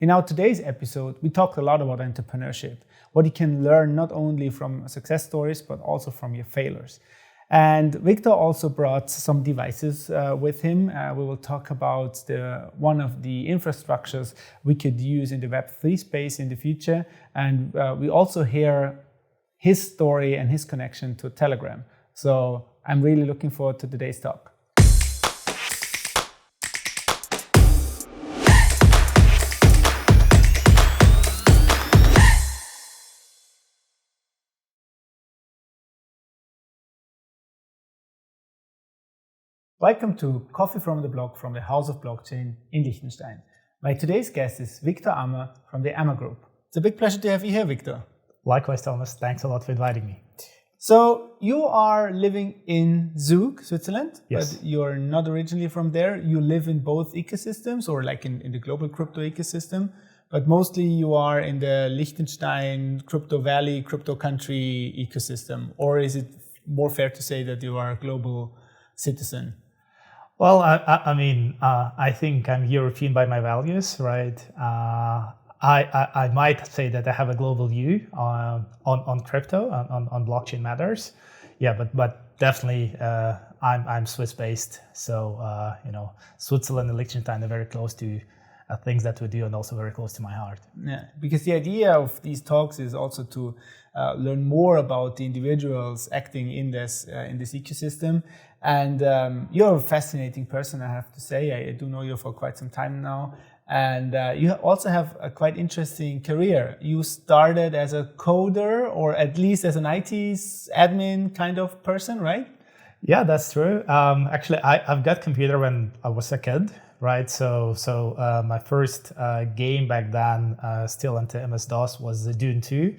In our today's episode, we talked a lot about entrepreneurship, what you can learn not only from success stories, but also from your failures. And Victor also brought some devices with him. We will talk about one of the infrastructures we could use in the Web3 space in the future. And we also hear his story and his connection to Telegram. So I'm really looking forward to today's talk. Welcome to Coffee from the Block from the House of Blockchain in Liechtenstein. My today's guest is Victor Ammer from the Ammer Group. It's a big pleasure to have you here, Victor. Likewise, Thomas. Thanks a lot for inviting me. So you are living in Zug, Switzerland, yes. But you're not originally from there. You live in both ecosystems, or like in the global crypto ecosystem, but mostly you are in the Liechtenstein, Crypto Valley, crypto country ecosystem. Or is it more fair to say that you are a global citizen? Well, I think I'm European by my values, right? I might say that I have a global view on crypto, on blockchain matters. Yeah, but definitely I'm Swiss-based. So, Switzerland and Liechtenstein are very close to things that we do and also very close to my heart. Yeah, because the idea of these talks is also to learn more about the individuals acting in this ecosystem. And you're a fascinating person, I have to say. I do know you for quite some time now. And you also have a quite interesting career. You started as a coder, or at least as an IT admin kind of person, right? Yeah, that's true. Actually, I've got computer when I was a kid, right? So my first game back then, still until MS-DOS, was Dune 2.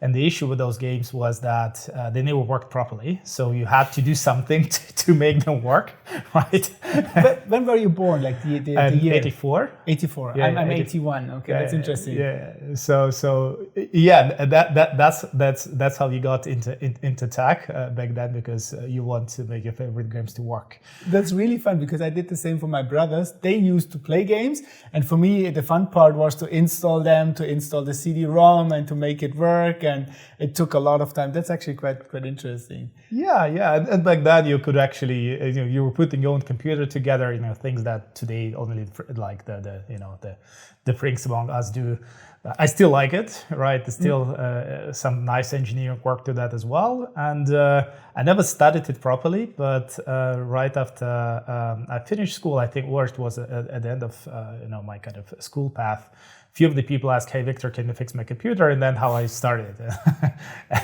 And the issue with those games was that they never worked properly. So you had to do something to make them work, right? But when were you born? Like the year? 84. 84. Yeah, I'm 81. Okay, that's interesting. Yeah. So yeah, that's how you got into tech back then, because you want to make your favorite games to work. That's really fun, because I did the same for my brothers. They used to play games, and for me the fun part was to install them, to install the CD-ROM, and to make it work. And it took a lot of time. That's actually quite interesting. Yeah, and back then you could actually, you were putting your own computer together, things that today only like the freaks among us do. I still like it, right? There's still some nice engineering work to that as well. And I never studied it properly, but right after I finished school, I think worst was at the end of my kind of school path. Few of the people asked, "Hey, Victor, can you fix my computer?" And then how I started.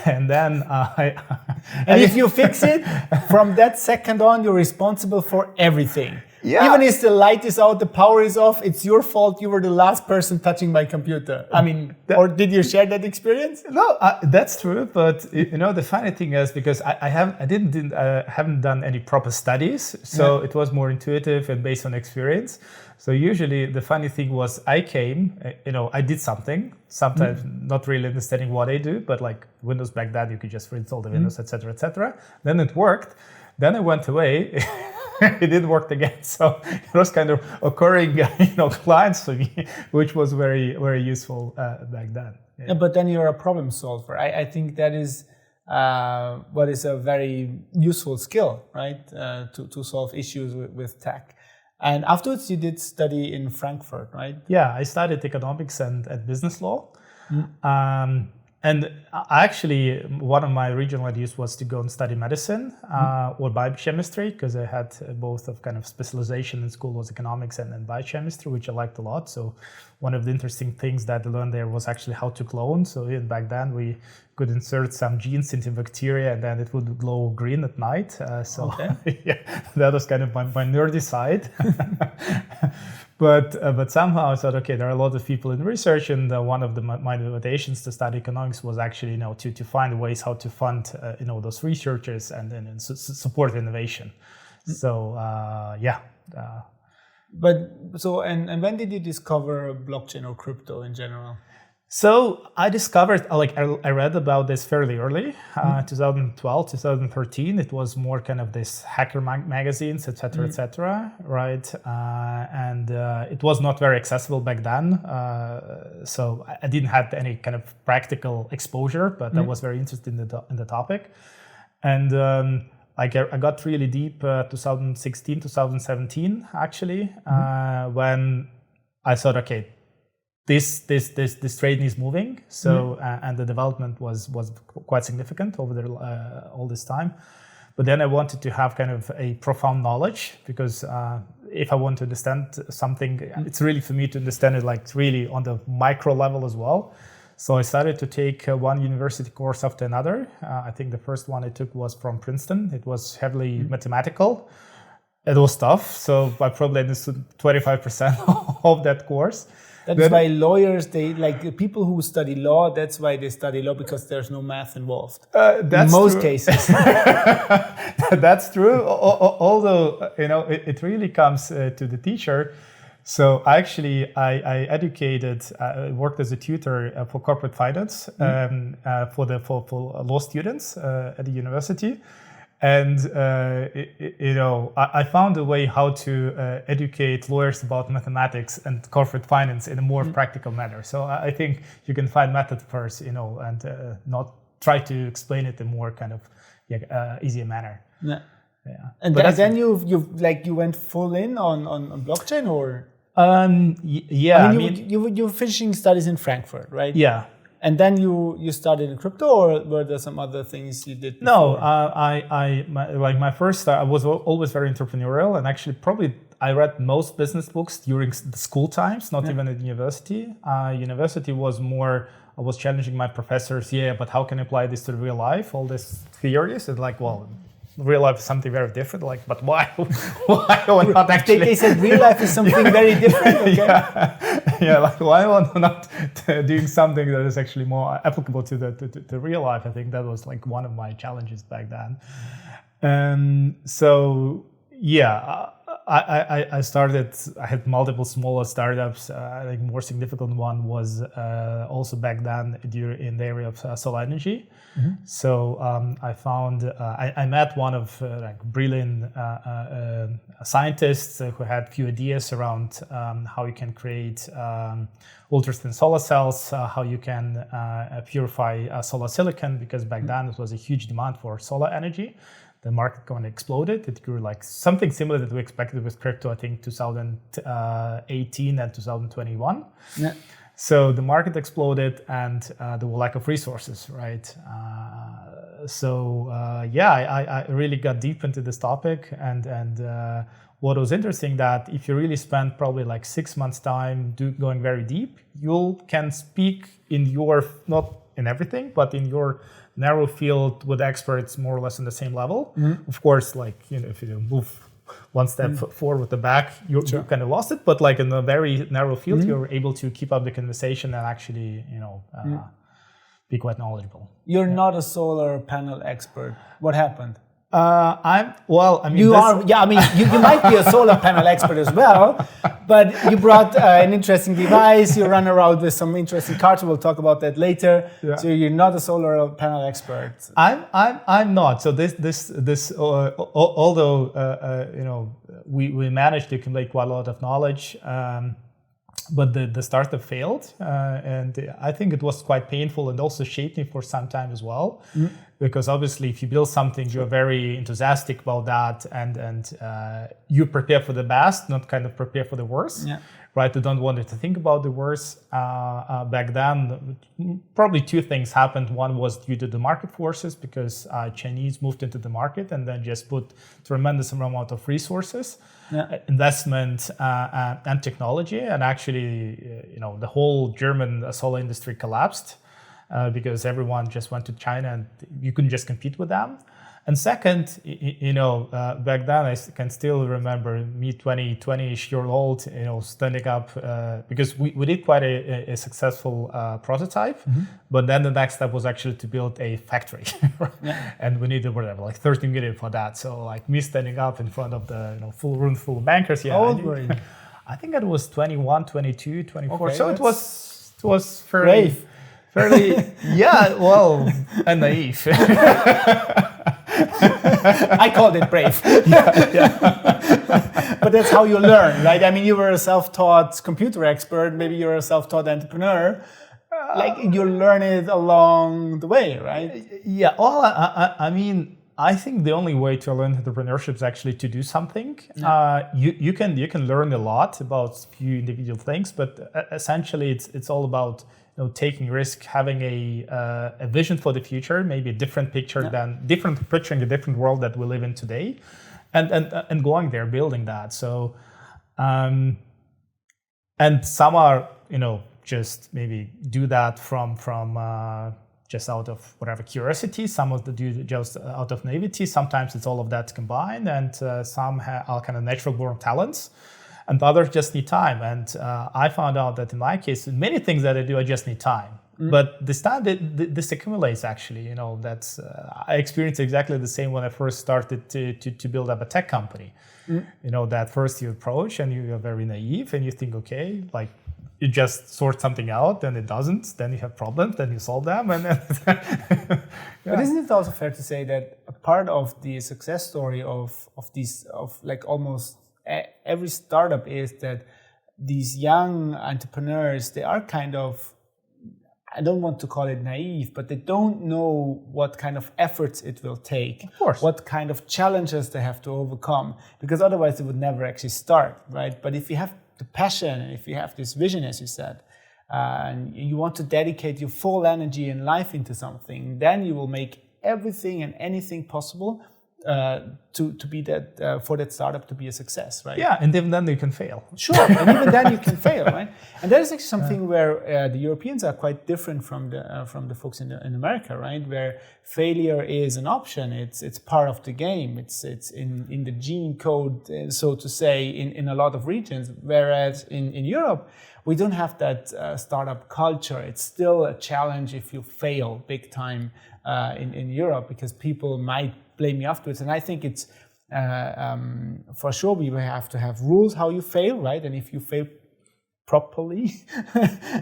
And then and if you fix it, from that second on, you're responsible for everything. Yeah. Even if the light is out, the power is off, it's your fault. You were the last person touching my computer. I mean, or did you share that experience? No, that's true. But the funny thing is, because I haven't done any proper studies, so it was more intuitive and based on experience. So usually the funny thing was I came, I did something, sometimes not really understanding what I do, but like Windows back then, you could just reinstall the Windows, etc., etc. Then it worked. Then I went away. It didn't work again. So it was kind of occurring, clients for me, which was very, very useful back then. Yeah, but then you're a problem solver. I think that is what is a very useful skill, right? To solve issues with tech. And afterwards, you did study in Frankfurt, right? Yeah, I studied economics and business law. And actually, one of my original ideas was to go and study medicine or biochemistry, because I had both of kind of specialization in school was economics and biochemistry, which I liked a lot. So one of the interesting things that I learned there was actually how to clone. So back then we could insert some genes into bacteria and then it would glow green at night. Yeah, that was kind of my nerdy side. But somehow I thought, okay, there are a lot of people in research, and one of my motivations to study economics was actually, to find ways how to fund, those researchers and support innovation. So yeah. But so and when did you discover blockchain or crypto in general? So I discovered, I read about this fairly early, 2012, 2013. It was more kind of this hacker magazines, et cetera, right? And it was not very accessible back then. So I didn't have any kind of practical exposure, but I was very interested in the topic. And I got really deep 2016, 2017, actually, when I thought, okay, this trade is moving. So and the development was quite significant over all this time. But then I wanted to have kind of a profound knowledge, because if I want to understand something, it's really for me to understand it like really on the micro level as well. So I started to take one university course after another. I think the first one I took was from Princeton. It was heavily mathematical. It was tough, so I probably understood 25% of that course. That's why lawyers, people who study law, that's why they study law, because there's no math involved. That's in most true. cases. That's true. Although, it really comes to the teacher. So actually, I educated, worked as a tutor for corporate finance for law students at the university. And, I found a way how to educate lawyers about mathematics and corporate finance in a more practical manner. So I think you can find method first, and not try to explain it in more kind of easier manner. Yeah. And then you went full in on blockchain, or? Yeah. You were finishing studies in Frankfurt, right? Yeah. And then you started in crypto, or were there some other things you did before? No, my first, I was always very entrepreneurial, and actually probably I read most business books during the school times, not even at university. University was more, I was challenging my professors, but how can I apply this to real life? All these theories, and real life is something very different. But why? Why not actually? They said real life is something very different. Okay. Why not doing something that is actually more applicable to the real life? I think that was one of my challenges back then. I started. I had multiple smaller startups. I think more significant one was also back then in the area of solar energy. So I found I met one of brilliant scientists who had few ideas around how you can create ultra-thin solar cells, how you can purify solar silicon, because back then it was a huge demand for solar energy. The market kind of exploded. It grew something similar that we expected with crypto, I think 2018 and 2021. Yeah. So the market exploded, and there were lack of resources, right? I really got deep into this topic, and what was interesting that if you really spend probably 6 months time going very deep, you can speak in your, not in everything, but in your narrow field with experts more or less on the same level. Of course, if you move one step forward with the back, you kind of lost it. But in a very narrow field, you're able to keep up the conversation and actually, be quite knowledgeable. You're not a solar panel expert. What happened? You might be a solar panel expert as well, but you brought an interesting device. You run around with some interesting cards. We'll talk about that later. Yeah. So you're not a solar panel expert. I'm not. So although we managed to accumulate quite a lot of knowledge, but the startup failed, and I think it was quite painful and also shaped me for some time as well. Because obviously, if you build something, you're very enthusiastic about that, and you prepare for the best, not kind of prepare for the worst, right? You don't want to think about the worst. Back then, probably two things happened. One was due to the market forces, because Chinese moved into the market and then just put tremendous amount of resources, investment, and technology, and actually, the whole German solar industry collapsed. Because everyone just went to China and you couldn't just compete with them. And second, back then I can still remember me 20-ish-year-old, standing up, because we did quite a successful prototype, but then the next step was actually to build a factory. And we needed 30 million for that. So me standing up in front of the full room full of bankers. How old were you? I think it was 21, 22, 24. Okay, so it was it was fairly, yeah, well, and naive. I called it brave. But that's how you learn, right? I mean, you were a self-taught computer expert. Maybe you're a self-taught entrepreneur. Like you learn it along the way, right? Yeah. Well, I mean, I think the only way to learn entrepreneurship is actually to do something. You can learn a lot about few individual things, but essentially it's all about taking risk, having a vision for the future, maybe a different picture picturing the different world that we live in today, and going there, building that. So, and some are just maybe do that from just out of whatever curiosity. Some of the do just out of naivety. Sometimes it's all of that combined, and some are kind of natural born talents. And others just need time. And I found out that in my case, many things that I do, I just need time. But this time, this accumulates actually. That's I experienced exactly the same when I first started to build up a tech company. That first you approach and you are very naive and you think, okay, like you just sort something out, then it doesn't. Then you have problems, then you solve them, and then. But isn't it also fair to say that a part of the success story of like almost every startup is that these young entrepreneurs, they are kind of, I don't want to call it naive, but they don't know what kind of efforts it will take, of course, what kind of challenges they have to overcome, because otherwise they would never actually start, right? But if you have the passion, and if you have this vision, as you said, and you want to dedicate your full energy and life into something, then you will make everything and anything possible to be that for that startup to be a success, right? Yeah, and even then you can fail. Sure, and even then you can fail, right? And that is actually something where the Europeans are quite different from the folks in America, right? Where failure is an option. It's part of the game. It's in the gene code, so to say, in a lot of regions. Whereas in Europe, we don't have that startup culture. It's still a challenge if you fail big time in Europe, because people might blame you afterwards. And I think it's for sure we will have to have rules how you fail, right? And if you fail properly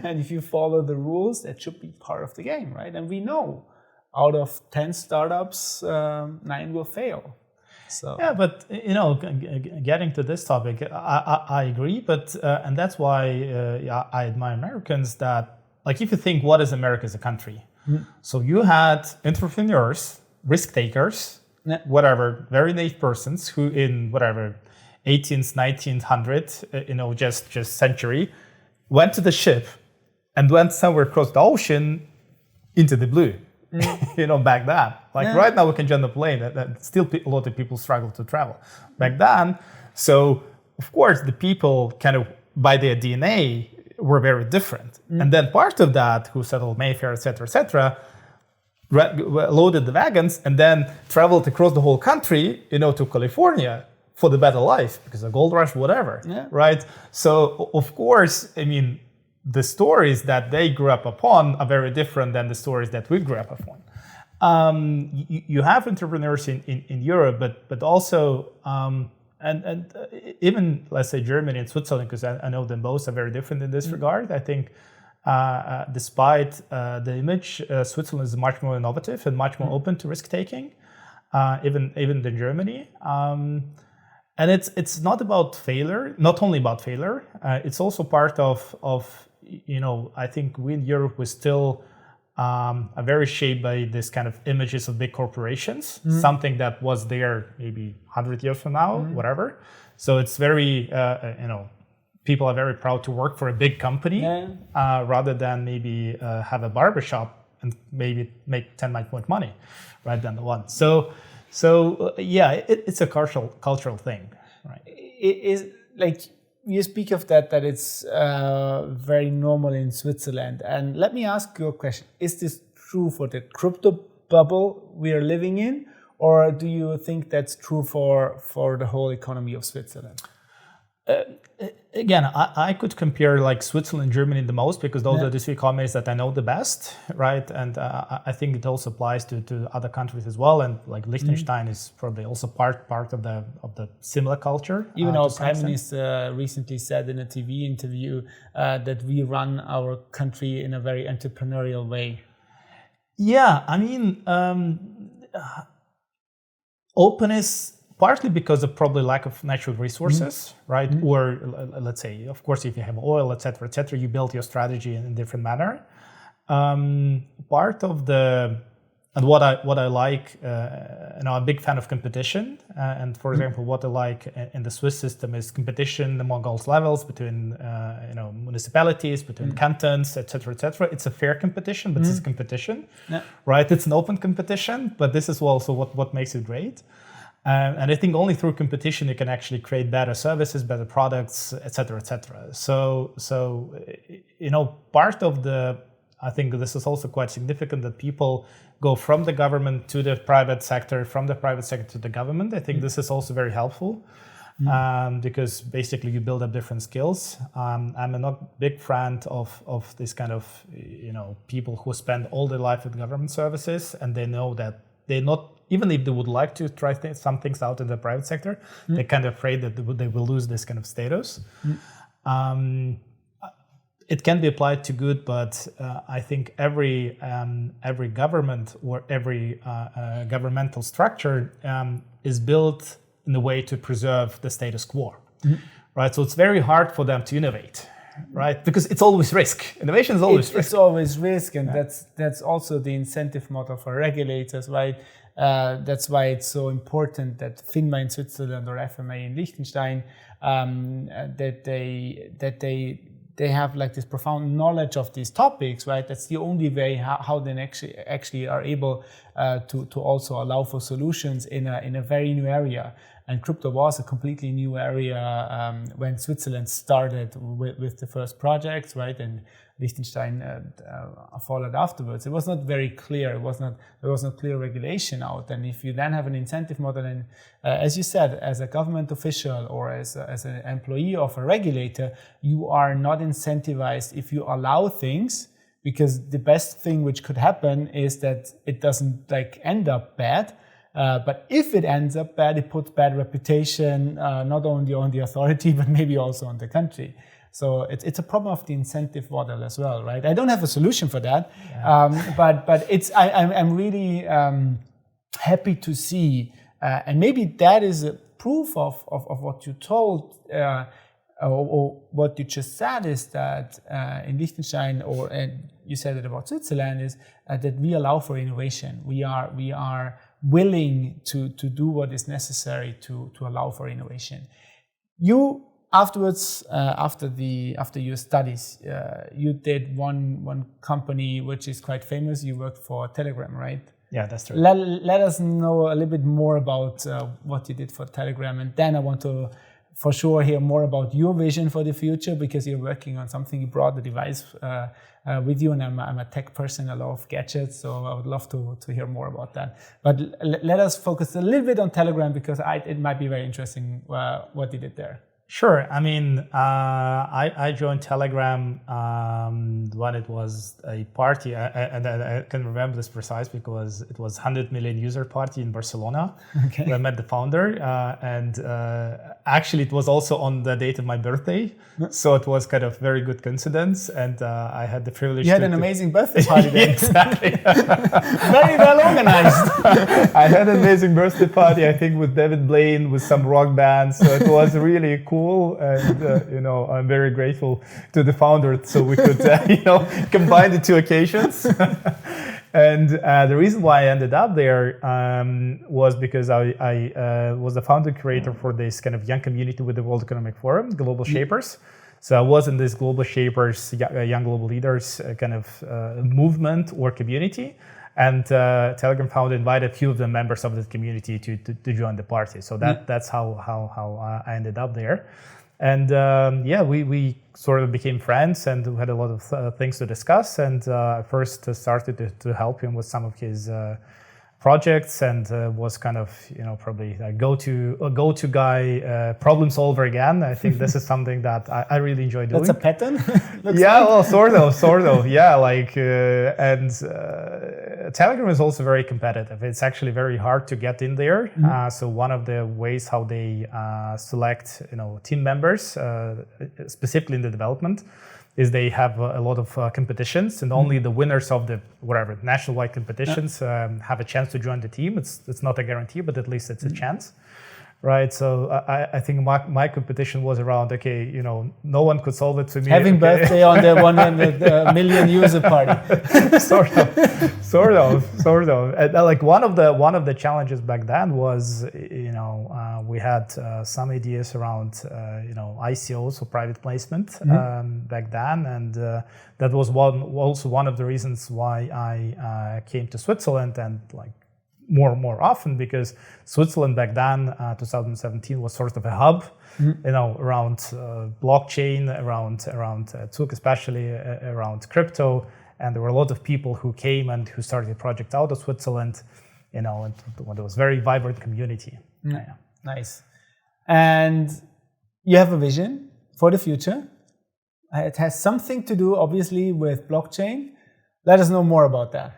and if you follow the rules, that should be part of the game, right? And we know out of 10 startups, 9 will fail. So yeah, but getting to this topic, I agree, but and that's why I admire Americans. That, like, if you think, what is America as a country? So you had entrepreneurs, risk takers, whatever, very naive persons who in whatever 18th, 1900, just century, went to the ship and went somewhere across the ocean into the blue. Back then. Right now we can jump the plane, and still a lot of people struggle to travel. Back then, so of course the people kind of by their DNA were very different. And then part of that, who settled Mayfair, etc., loaded the wagons and then traveled across the whole country, to California for the better life, because of gold rush, whatever, right? So of course, I mean, the stories that they grew up upon are very different than the stories that we grew up upon. You have entrepreneurs in Europe, but also and even, let's say, Germany and Switzerland, because I know them both are very different in this regard. I think despite the image, Switzerland is much more innovative and much more open to risk taking, even than Germany. And it's not about failure, not only about failure. It's also part of I think we in Europe, we're still are very shaped by this kind of images of big corporations, something that was there maybe 100 years from now, whatever. So it's very, people are very proud to work for a big company rather than maybe have a barbershop and maybe make 10 times more money, right, than the one. So it's a cultural thing, right? It is like, you speak of that it's very normal in Switzerland. And let me ask you a question. Is this true for the crypto bubble we are living in? Or do you think that's true for the whole economy of Switzerland? again, I could compare like Switzerland and Germany the most because those are the three economies that I know the best, right? And I think it also applies to other countries as well. And like Liechtenstein is probably also part of the similar culture. Even our prime minister recently said in a TV interview that we run our country in a very entrepreneurial way. Yeah, I mean, openness. Partly because of probably lack of natural resources, right? Or let's say, of course, if you have oil, et cetera, you build your strategy in a different manner. Part of and what I like, I'm a big fan of competition. And for example, what I like in the Swiss system is competition among all levels between, municipalities, between cantons, et cetera, et cetera. It's a fair competition, but it's a competition, right? It's an open competition, but this is also what makes it great. And I think only through competition you can actually create better services, better products, et cetera, et cetera. So part of I think this is also quite significant that people go from the government to the private sector, from the private sector to the government. I think this is also very helpful because basically you build up different skills. I'm a not big fan of this kind of, people who spend all their life with government services and they know that they're not, even if they would like to try some things out in the private sector, they're kind of afraid that they will lose this kind of status. It can be applied to good, but I think every government or every governmental structure is built in a way to preserve the status quo, right? So it's very hard for them to innovate, right? Because it's always risk. Innovation is always risk. It's always risk, and that's also the incentive model for regulators, right? That's why it's so important that FINMA in Switzerland or FMA in Liechtenstein that they have like this profound knowledge of these topics, right? That's the only way how they actually are able to also allow for solutions in a very new area. And crypto was a completely new area when Switzerland started with the first projects, right? And Liechtenstein followed afterwards. It was not very clear. There was no clear regulation out. And if you then have an incentive model, and as you said, as a government official or as an employee of a regulator, you are not incentivized if you allow things, because the best thing which could happen is that it doesn't end up bad. But if it ends up bad, it puts bad reputation not only on the authority, but maybe also on the country. So it's a problem of the incentive model as well, right? I don't have a solution for that, but I'm really happy to see, and maybe that is a proof of what you told or what you just said, is that in Liechtenstein, and you said it about Switzerland, is that we allow for innovation. We are willing to do what is necessary to allow for innovation. You afterwards, after your studies, you did one company which is quite famous. You worked for Telegram, right? Yeah, that's true. Let us know a little bit more about what you did for Telegram, and then I want to for sure hear more about your vision for the future, because you're working on something. You brought the device with you, and I'm a tech person. I love gadgets, so I would love to hear more about that. But let us focus a little bit on Telegram, because it might be very interesting what you did there. Sure. I mean, I joined Telegram when it was a party, and I can remember this precise because it was 100 million user party in Barcelona, where I met the founder, and actually it was also on the date of my birthday, so it was kind of very good coincidence, and I had the privilege. You had an amazing birthday party then. Exactly. Very well organized. I had an amazing birthday party, I think, with David Blaine, with some rock bands, so it was really cool. And I'm very grateful to the founder, so we could combine the two occasions. And the reason why I ended up there was because I was the founder creator for this kind of young community with the World Economic Forum, Global Shapers. So I was in this Global Shapers, Young Global Leaders kind of movement or community. And Telegram founder invited a few of the members of the community to join the party. So that's how I ended up there. And we sort of became friends, and we had a lot of things to discuss. And I first started to help him with some of his projects and was kind of, probably a go-to guy, problem solver again. I think this is something that I really enjoy doing. That's a pattern? Yeah, well, sort of. Yeah, Telegram is also very competitive. It's actually very hard to get in there. So one of the ways how they select, team members, specifically in the development, is they have a lot of competitions, and only the winners of the national-wide competitions have a chance to join the team. It's not a guarantee, but at least it's a chance, right? So I think my competition was around, no one could solve it for me. Having birthday on the 100 million user party. sort of. And, one of the challenges back then was, we had some ideas around, ICOs, so private placement, back then, and that was also one of the reasons why I came to Switzerland and more often, because Switzerland back then, 2017, was sort of a hub, around blockchain, around Zug, especially around crypto. And there were a lot of people who came and who started a project out of Switzerland, and there was very vibrant community. Yeah. Nice. And you have a vision for the future. It has something to do, obviously, with blockchain. Let us know more about that.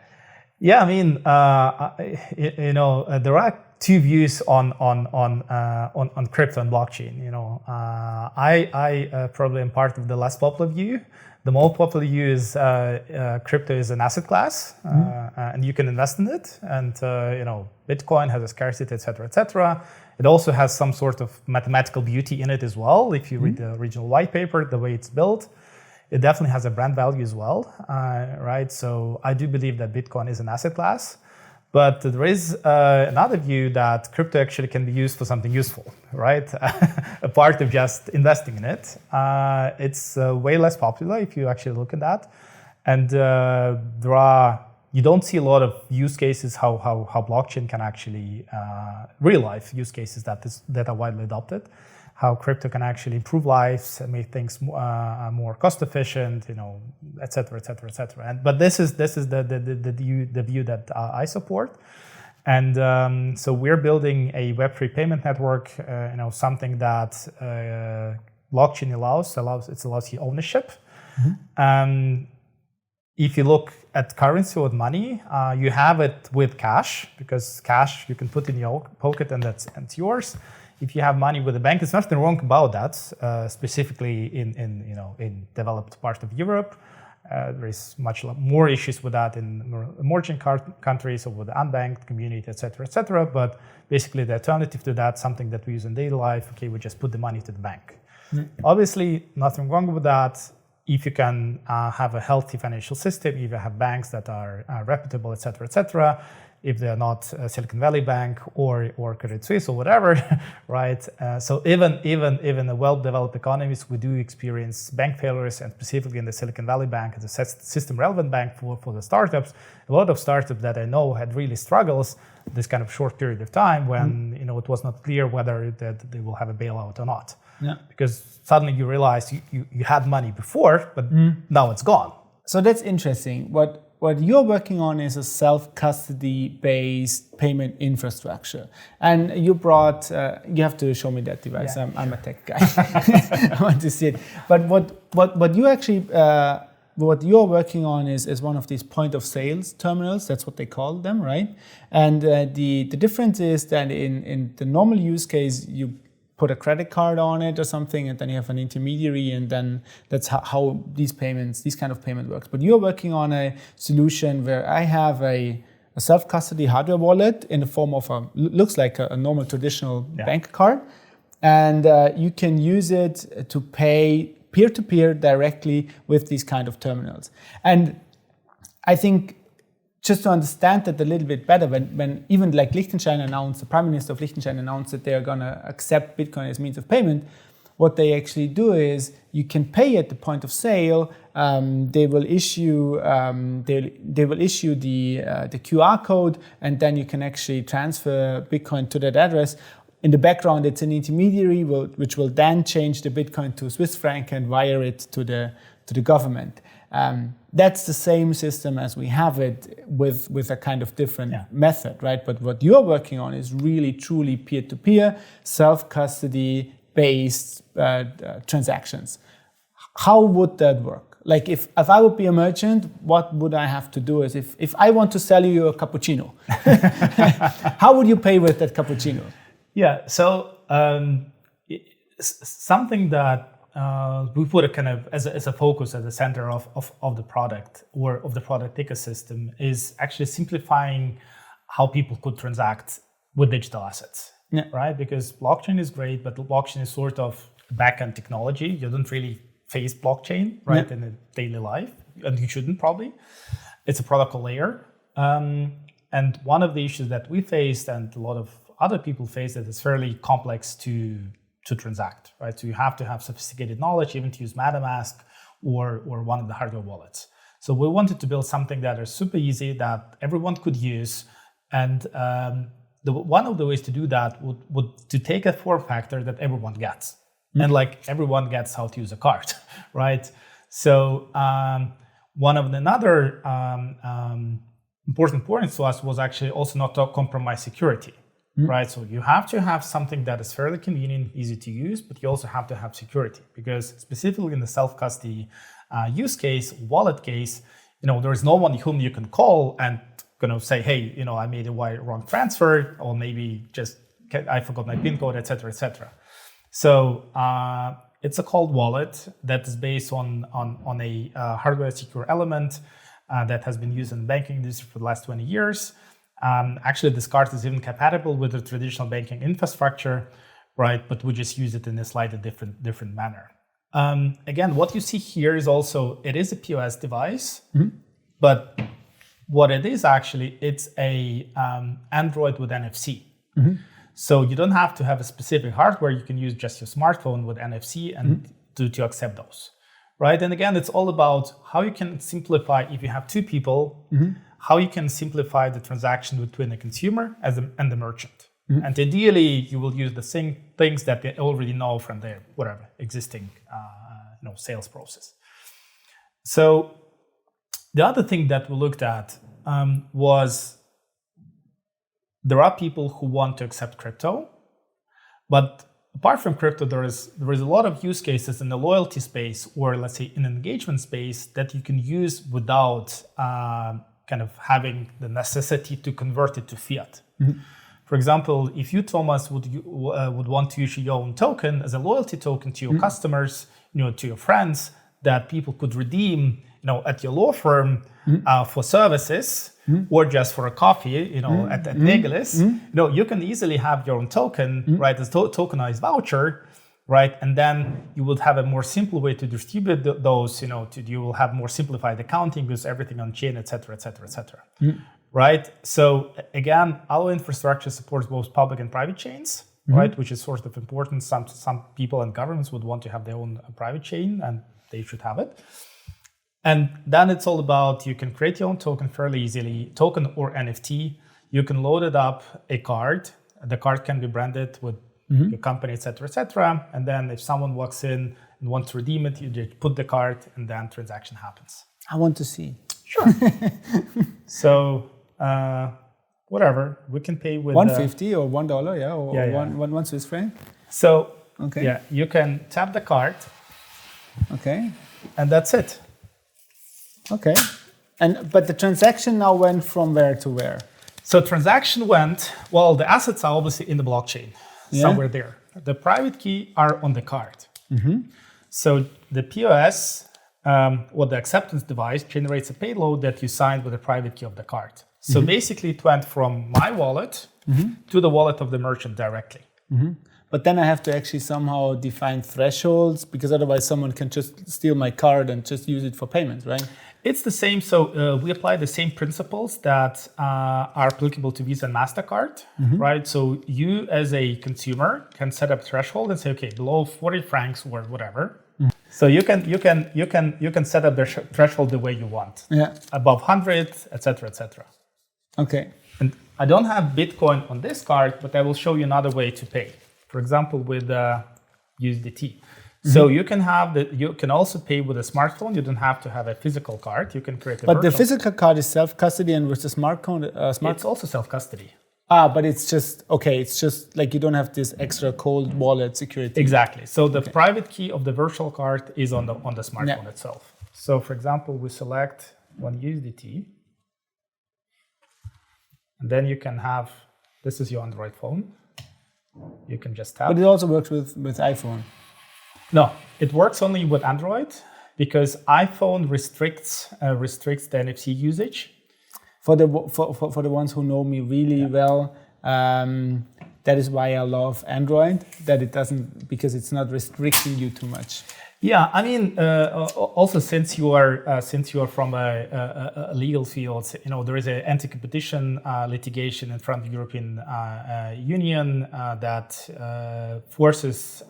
Yeah, I mean, there are two views on crypto and blockchain. I probably am part of the less popular view. The more popular view is crypto is an asset class, and you can invest in it. And Bitcoin has a scarcity, etc., etc. It also has some sort of mathematical beauty in it as well. If you read the original white paper, the way it's built. It definitely has a brand value as well, right? So I do believe that Bitcoin is an asset class, but there is another view that crypto actually can be used for something useful, right? Apart of just investing in it. It's way less popular if you actually look at that. And you don't see a lot of use cases how blockchain can actually, real life use cases that are widely adopted. How crypto can actually improve lives and make things more cost efficient, et cetera, et cetera, et cetera. But this is the view that I support, and so we're building a Web3 payment network. Something that blockchain allows you ownership. If you look at currency or money, you have it with cash, because cash you can put in your pocket and it's yours. If you have money with a bank, there's nothing wrong about that. Specifically in developed part of Europe, there is much more issues with that in emerging countries or with the unbanked community, etc., etc. But basically, the alternative to that, something that we use in daily life, we just put the money to the bank. Obviously, nothing wrong with that. If you can have a healthy financial system, if you have banks that are reputable, etc., etc. If they're not Silicon Valley Bank or Credit Suisse or whatever, right? So even the well-developed economies, we do experience bank failures, and specifically in the Silicon Valley Bank, as a system-relevant bank for the startups. A lot of startups that I know had really struggles this kind of short period of time when it was not clear whether that they will have a bailout or not. Yeah. Because suddenly you realize you had money before, but now it's gone. So that's interesting. What you're working on is a self-custody-based payment infrastructure. And you brought, you have to show me that device. Yeah, I'm a tech guy. I want to see it. But what you actually, what you're working on is one of these point of sales terminals. That's what they call them, right? And the difference is that in the normal use case, you put a credit card on it or something, and then you have an intermediary, and then that's how this kind of payment works. But you're working on a solution where I have a self-custody hardware wallet in the form of looks like a normal traditional bank card, and you can use it to pay peer-to-peer directly with these kind of terminals. And I think, just to understand that a little bit better, when even like Liechtenstein announced, the Prime Minister of Liechtenstein announced that they are going to accept Bitcoin as means of payment, what they actually do is you can pay at the point of sale. They will issue the QR code, and then you can actually transfer Bitcoin to that address. In the background, it's an intermediary which will then change the Bitcoin to Swiss franc and wire it to the government. That's the same system as we have it with a kind of different method, right? But what you're working on is really truly peer-to-peer, self-custody based transactions. How would that work? Like if I would be a merchant, what would I have to do? Is if I want to sell you a cappuccino, how would you pay with that cappuccino? Yeah, so something that we put a kind of as a focus at the center of the product or of the product ecosystem is actually simplifying how people could transact with digital assets, right? Because blockchain is great, but blockchain is sort of back-end technology. You don't really face blockchain, right, in a daily life, and you shouldn't probably. It's a protocol layer. And one of the issues that we faced and a lot of other people face that it's fairly complex to transact, right? So you have to have sophisticated knowledge, even to use MetaMask or one of the hardware wallets. So we wanted to build something that is super easy that everyone could use. And one of the ways to do that would to take a form factor that everyone gets. And like everyone gets how to use a card, right? So one of the other important points to us was actually also not to compromise security. Right, so you have to have something that is fairly convenient, easy to use, but you also have to have security because specifically in the self-custody use case, wallet case, there is no one whom you can call and say, hey, I made a wrong transfer, or maybe just I forgot my PIN code, etc., etc. So it's a cold wallet that is based on a hardware secure element that has been used in the banking industry for the last 20 years. Actually, this card is even compatible with the traditional banking infrastructure, right? But we just use it in a slightly different manner. Again, what you see here is also, it is a POS device, but what it is actually, it's a Android with NFC. So you don't have to have a specific hardware. You can use just your smartphone with NFC and to accept those, right? And again, it's all about how you can simplify if you have two people, how you can simplify the transaction between the consumer and the merchant. And ideally, you will use the same things that they already know from their existing sales process. So the other thing that we looked at was there are people who want to accept crypto, but apart from crypto, there is a lot of use cases in the loyalty space or let's say in engagement space that you can use without kind of having the necessity to convert it to fiat. For example, if you, Thomas, would want to issue your own token as a loyalty token to your customers, to your friends, that people could redeem, at your law firm for services or just for a coffee, at Negelis, you can easily have your own token, right, as tokenized voucher, right? And then you would have a more simple way to distribute those, you will have more simplified accounting with everything on chain, et cetera, et cetera, et cetera. Right? So again, our infrastructure supports both public and private chains, right? Which is sort of important. Some people and governments would want to have their own private chain and they should have it. And then it's all about, you can create your own token fairly easily, token or NFT. You can load it up a card. The card can be branded with your company, et cetera, and then if someone walks in and wants to redeem it, you just put the card and then transaction happens. I want to see. Sure. So, whatever, we can pay with $1.50 or $1, or one Swiss franc. So, you can tap the card. Okay. And that's it. Okay. But the transaction now went from where to where? So transaction went, the assets are obviously in the blockchain. Somewhere there. The private key are on the card. So the POS, or the acceptance device, generates a payload that you signed with the private key of the card. So basically it went from my wallet to the wallet of the merchant directly. But then I have to actually somehow define thresholds, because otherwise someone can just steal my card and just use it for payments, right? It's the same. So we apply the same principles that are applicable to Visa and MasterCard, right? So you as a consumer can set up threshold and say, okay, below 40 francs or whatever. So you can set up the threshold the way you want. Above 100, et cetera, et cetera. Okay. And I don't have Bitcoin on this card, but I will show you another way to pay. For example, with USDT. So you can also pay with a smartphone. You don't have to have a physical card. You can create a But the virtual. physical card is self-custody, and with the smartphone, It's also self-custody. But it's just okay. It's just like you don't have this extra cold wallet security. Exactly. So the private key of the virtual card is on the smartphone itself. So for example, we select one USDT, and then you can have, this is your Android phone. You can just tap. But it also works with iPhone. No, it works only with Android because iPhone restricts the NFC usage. For the ones who know me really well, that is why I love Android. That it doesn't, because it's not restricting you too much. Yeah, I mean, also since you are from a legal field, there is an anti-competition litigation in front of the European Union that forces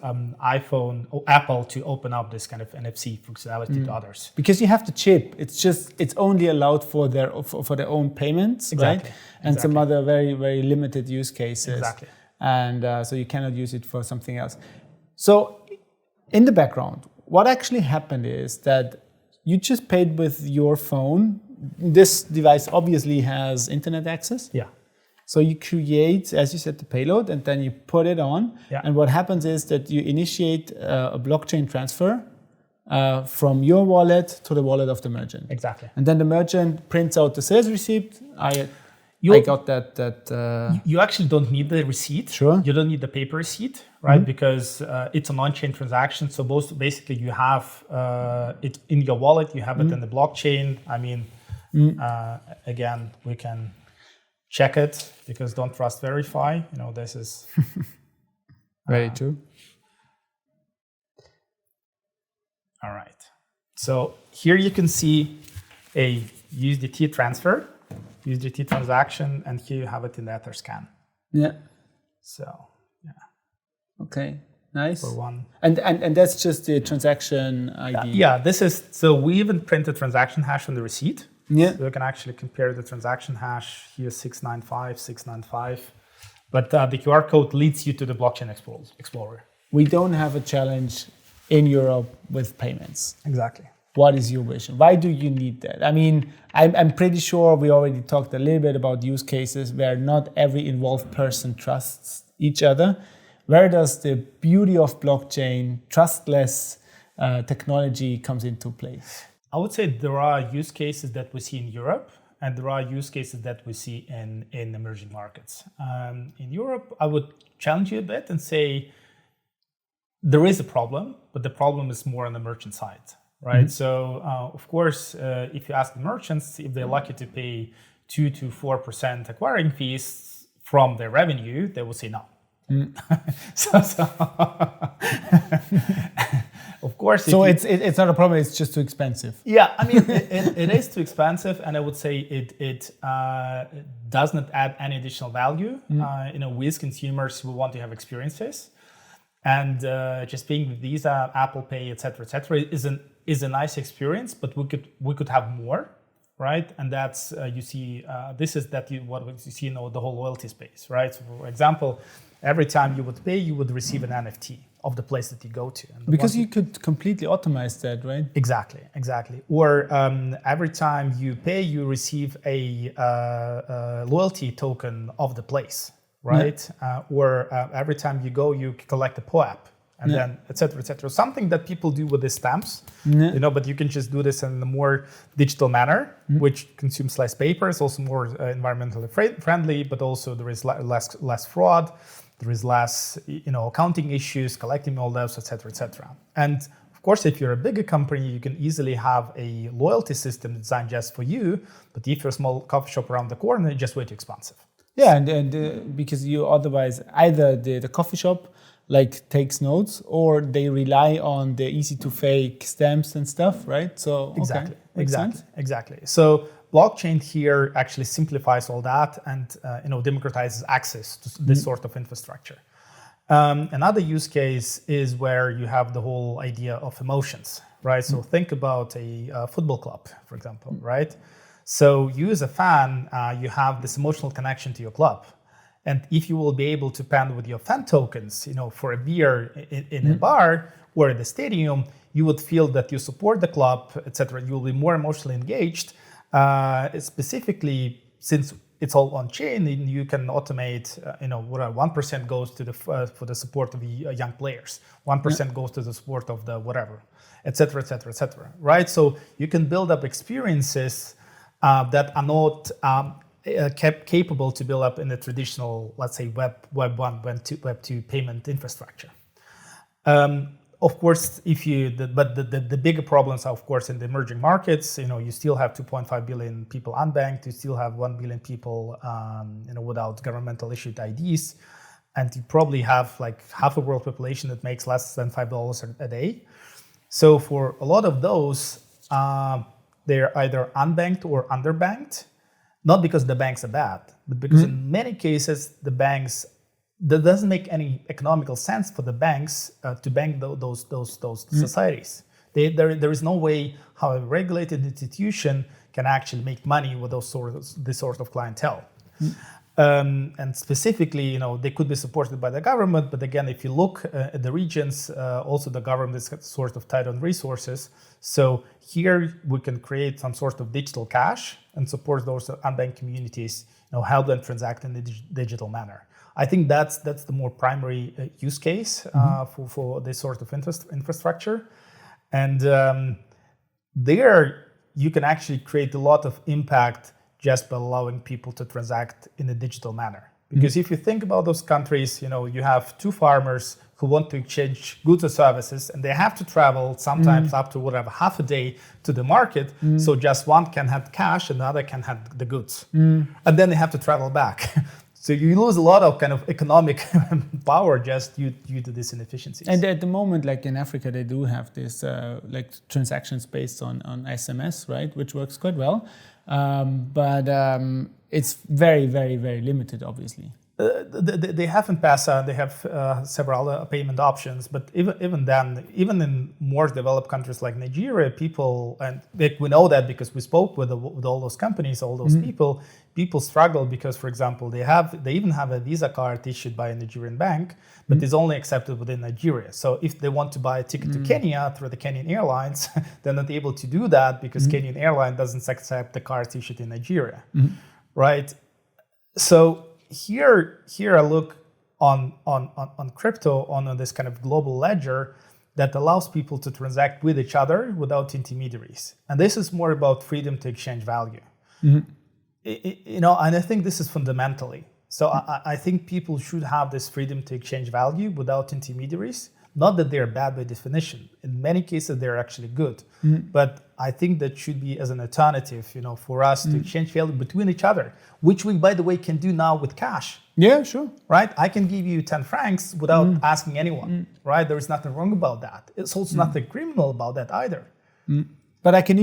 Apple to open up this kind of NFC functionality to others. Because you have the chip, it's only allowed for their own payments, Exactly. right? And some other very, very limited use cases. Exactly. And so you cannot use it for something else. So in the background, what actually happened is that you just paid with your phone. This device obviously has internet access. Yeah. So you create, as you said, the payload, and then you put it on. Yeah. And what happens is that you initiate a blockchain transfer from your wallet to the wallet of the merchant. Exactly. And then the merchant prints out the sales receipt. I got that. You actually don't need the receipt. Sure. You don't need the paper receipt, right? Because it's an on-chain transaction. So basically you have it in your wallet, you have it in the blockchain. I mean, again, we can check it because don't trust, verify. This is very true. All right. So here you can see a USDT transfer. USDT transaction, and here you have it in the Etherscan. Yeah. So, yeah. Okay. Nice. For one. And that's just the transaction ID. So we even print a transaction hash on the receipt. Yeah. So you can actually compare the transaction hash here, 695. But the QR code leads you to the blockchain explorer. We don't have a challenge in Europe with payments. Exactly. What is your vision? Why do you need that? I mean, I'm pretty sure we already talked a little bit about use cases where not every involved person trusts each other. Where does the beauty of blockchain, trustless technology comes into place? I would say there are use cases that we see in Europe, and there are use cases that we see in emerging markets. In Europe, I would challenge you a bit and say there is a problem, but the problem is more on the merchant side. Right. So, of course, if you ask the merchants if they're lucky to pay 2 to 4% acquiring fees from their revenue, they will say no. so of course. So it's not a problem. It's just too expensive. Yeah, I mean, it is too expensive, and I would say it does not add any additional value. With consumers who want to have experiences. And just paying with Visa, Apple Pay, et cetera, is a nice experience, but we could have more, right? And that's what you see in the whole loyalty space, right? So for example, every time you would pay, you would receive an NFT of the place that you go to. And because you could completely automate that, right? Exactly. Or every time you pay, you receive a loyalty token of the place. Right? Or every time you go, you collect a POAP, and then et cetera. Something that people do with the stamps, but you can just do this in a more digital manner, which consumes less paper. It's also more environmentally friendly, but also there is less fraud. There is less, accounting issues, collecting all those, et cetera. And of course, if you're a bigger company, you can easily have a loyalty system designed just for you. But if you're a small coffee shop around the corner, it's just way too expensive. Yeah, and because you otherwise either the coffee shop takes notes, or they rely on the easy to fake stamps and stuff, right? So Exactly. So blockchain here actually simplifies all that and democratizes access to this sort of infrastructure. Another use case is where you have the whole idea of emotions, right? So think about a football club, for example, right? So you as a fan, you have this emotional connection to your club. And if you will be able to pay with your fan tokens, for a beer in a bar or at the stadium, you would feel that you support the club, etc. You will be more emotionally engaged. Specifically, since it's all on chain, you can automate. 1% goes to for the support of the young players. 1% goes to the support of the whatever, etc., etc., etc. Right? So you can build up experiences that are not capable to build up in the traditional, let's say, Web 1, Web 2 payment infrastructure. Of course, the bigger problems are, of course, in the emerging markets. You still have 2.5 billion people unbanked. You still have 1 billion people, without governmental issued IDs, and you probably have like half a world population that makes less than $5 a day. So for a lot of those, they're either unbanked or underbanked, not because the banks are bad, but because in many cases the banks. That doesn't make any economical sense for the banks to bank those societies. There is no way how a regulated institution can actually make money with this sort of clientele. And specifically, they could be supported by the government. But again, if you look at the regions, also the government is sort of tight on resources. So here we can create some sort of digital cash and support those unbanked communities, help them transact in a digital manner. I think that's the more primary use case for this sort of infrastructure. And there you can actually create a lot of impact just by allowing people to transact in a digital manner. Because if you think about those countries, you have two farmers who want to exchange goods or services, and they have to travel sometimes up to half a day to the market. So just one can have cash and the other can have the goods. And then they have to travel back. So you lose a lot of kind of economic power just due to these inefficiencies. And at the moment, like in Africa, they do have this transactions based on SMS, right, which works quite well. But it's very, very, very limited, obviously. They haven't passed. They have several other payment options, but even then, even in more developed countries like Nigeria, people, and we know that because we spoke with all those companies, all those people struggle because, for example, they even have a Visa card issued by a Nigerian bank, but it's only accepted within Nigeria. So if they want to buy a ticket to Kenya through the Kenyan Airlines, they're not able to do that because Kenyan Airline doesn't accept the cards issued in Nigeria, right? So here I look on crypto on this kind of global ledger that allows people to transact with each other without intermediaries. And this is more about freedom to exchange value. And I think this is fundamentally. So I think people should have this freedom to exchange value without intermediaries. Not that they're bad by definition. In many cases, they're actually good. But I think that should be as an alternative, for us to exchange value between each other, which we, by the way, can do now with cash. Yeah, sure. Right? I can give you 10 francs without asking anyone, right? There is nothing wrong about that. It's also nothing criminal about that either. But I could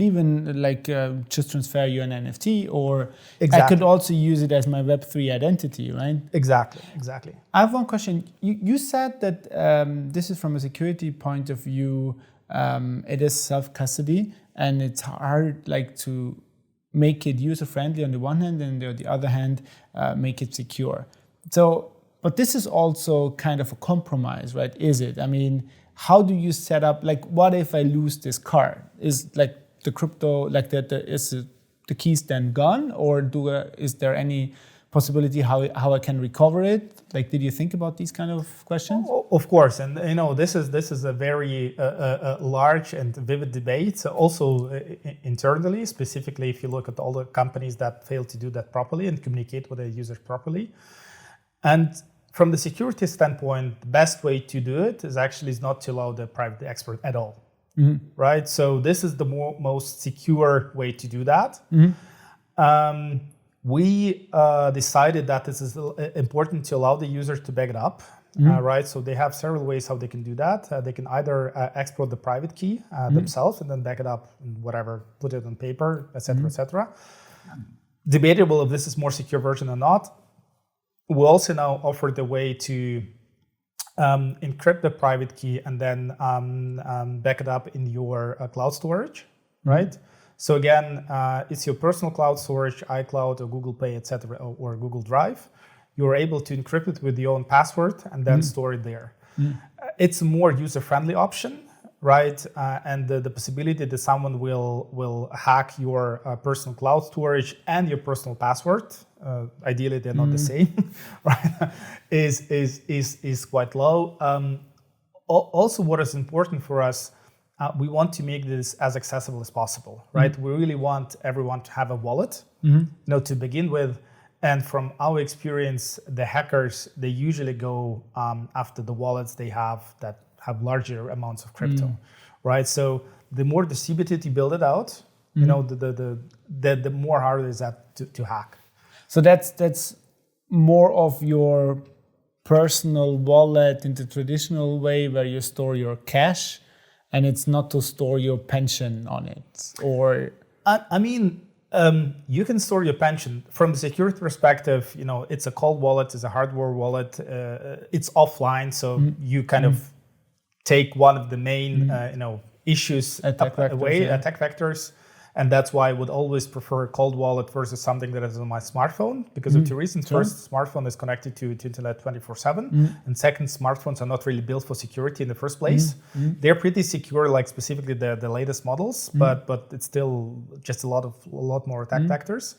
even just transfer you an NFT, or Exactly. I could also use it as my Web3 identity, right? Exactly. I have one question. You said that this is from a security point of view. It is self-custody, and it's hard to make it user-friendly on the one hand, and on the other hand, make it secure. So, but this is also kind of a compromise, right? Is it? I mean, how do you set up, what if I lose this card? Is the crypto, is the keys then gone? Or is there any possibility how I can recover it? Did you think about these kind of questions? Of course, and this is a very large and vivid debate. Also internally, specifically if you look at all the companies that fail to do that properly and communicate with their users properly. And from the security standpoint, the best way to do it is not to allow the private expert at all, right? So this is the most secure way to do that. We decided that this is important to allow the users to back it up, right? So they have several ways how they can do that. They can either export the private key themselves and then back it up and whatever, put it on paper, etc., etc. Debatable if this is more secure version or not. We also now offer the way to encrypt the private key and then back it up in your cloud storage, right? So again, it's your personal cloud storage, iCloud or Google Pay, etc., or Google Drive. you're able to encrypt it with your own password and then store it there. It's a more user-friendly option, right? And the possibility that someone will hack your personal cloud storage and your personal password, ideally they're not the same, right? is quite low. Also, what is important for us, we want to make this as accessible as possible, right? We really want everyone to have a wallet, to begin with. And from our experience, the hackers, they usually go after the wallets they have that have larger amounts of crypto, right? So the more distributed you build it out, the more hard is that to hack. So that's more of your personal wallet in the traditional way where you store your cash, and it's not to store your pension on it, or? You can store your pension. From the security perspective, it's a cold wallet, it's a hardware wallet, it's offline, so you kind of take one of the main issues attack vectors. And that's why I would always prefer a cold wallet versus something that is on my smartphone, because of two reasons. First, smartphone is connected to internet 24/7. And second, smartphones are not really built for security in the first place. They're pretty secure, like specifically the latest models, but it's still just a lot more attack vectors.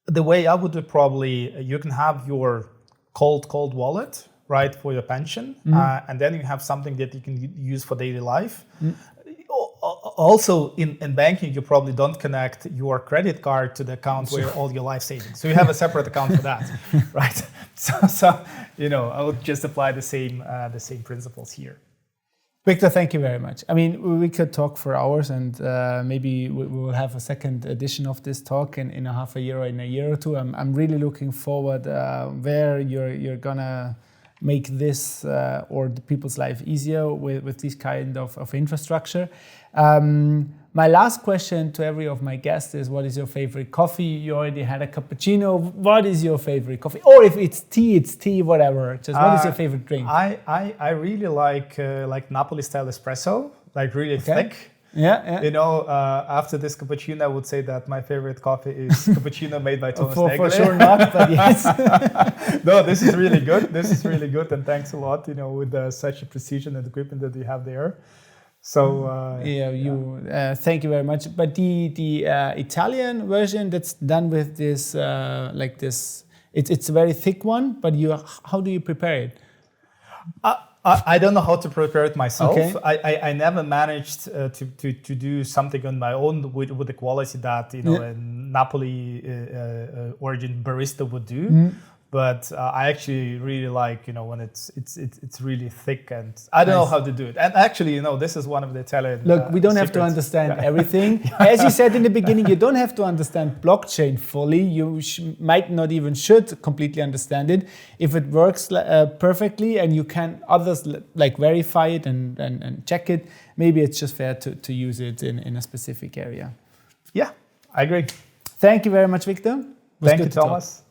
The way I would do probably, you can have your cold wallet, right, for your pension, and then you have something that you can use for daily life. Also, in banking, you probably don't connect your credit card to the account where all your life savings. So you have a separate account for that, right? So I would just apply the same principles here. Victor, thank you very much. I mean, we could talk for hours, and maybe we will have a second edition of this talk in a half a year or in a year or two. I'm really looking forward where you're gonna make this or the people's life easier with this kind of infrastructure. My last question to every of my guests is, what is your favorite coffee? You already had a cappuccino. What is your favorite coffee? Or if it's tea, whatever. Just what is your favorite drink? I really like Napoli style espresso, like really thick. Yeah. After this cappuccino, I would say that my favorite coffee is cappuccino made by Thomas Nagel. For sure not, but yes. No, this is really good. And thanks a lot, with such a precision and equipment that you have there. So thank you very much. But the Italian version that's done with this it's a very thick one. But how do you prepare it? I don't know how to prepare it myself. Okay. I never managed to do something on my own with the quality that a Napoli origin barista would do. But I actually really like when it's really thick, and I don't know how to do it. And actually, this is one of the Italian. Look, we don't have to understand everything. As you said in the beginning, you don't have to understand blockchain fully. You might not even should completely understand it. If it works perfectly, and you can others verify it and check it, maybe it's just fair to use it in a specific area. Yeah, I agree. Thank you very much, Victor. Thank you, Thomas.